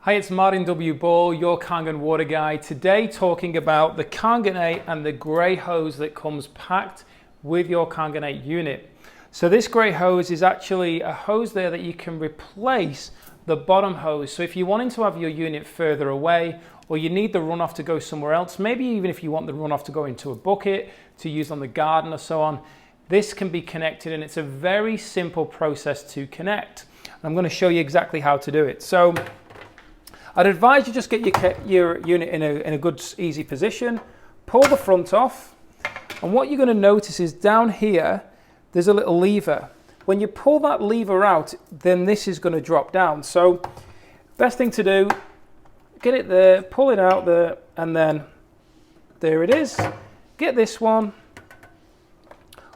Hi, it's Martin W. Ball, your Kangen water guy. Today talking about the Kangen 8 and the grey hose that comes packed with your Kangen 8 unit. So this grey hose is actually a hose there that you can replace the bottom hose. So if you're wanting to have your unit further away, or you need the runoff to go somewhere else, maybe even if you want the runoff to go into a bucket to use on the garden or so on, this can be connected, and it's a very simple process to connect. I'm going to show you exactly how to do it. So I'd advise you just get your unit in a good, easy position, pull the front off, and what you're going to notice is down here, there's a little lever. When you pull that lever out, then this is going to drop down. So best thing to do, get it there, pull it out there, and then there it is. Get this one,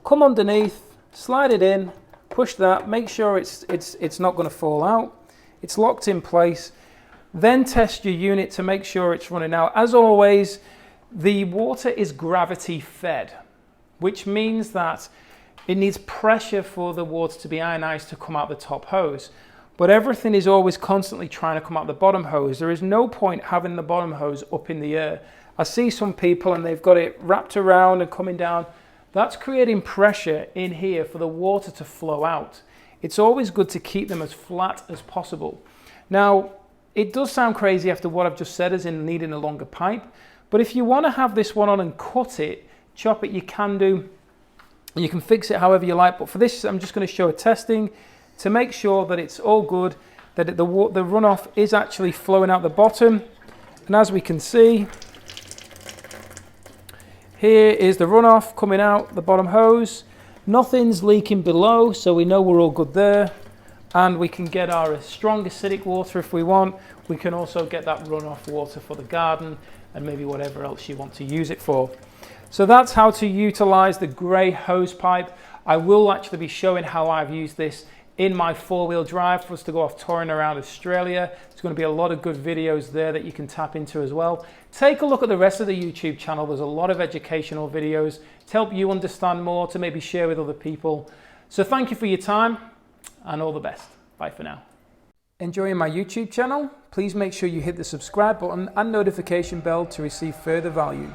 come underneath, slide it in, push that, make sure it's not going to fall out. It's locked in place. Then test your unit to make sure it's running. Now, as always, the water is gravity fed, which means that it needs pressure for the water to be ionized to come out the top hose. But everything is always constantly trying to come out the bottom hose. There is no point having the bottom hose up in the air. I see some people and they've got it wrapped around and coming down. That's creating pressure in here for the water to flow out. It's always good to keep them as flat as possible. Now, it does sound crazy after what I've just said as in needing a longer pipe, but if you want to have this one on and cut it, chop it, you can do. You can fix it however you like, but for this I'm just going to show a testing to make sure that it's all good, that the runoff is actually flowing out the bottom. And as we can see, here is the runoff coming out the bottom hose. Nothing's leaking below, so we know we're all good there. And we can get our strong acidic water if we want. We can also get that runoff water for the garden and maybe whatever else you want to use it for. So that's how to utilize the grey hose pipe. I will actually be showing how I've used this in my four-wheel drive for us to go off touring around Australia. There's going to be a lot of good videos there that you can tap into as well. Take a look at the rest of the YouTube channel. There's a lot of educational videos to help you understand more, to maybe share with other people. So thank you for your time and all the best. Bye for now. Enjoying my YouTube channel? Please make sure you hit the subscribe button and notification bell to receive further value.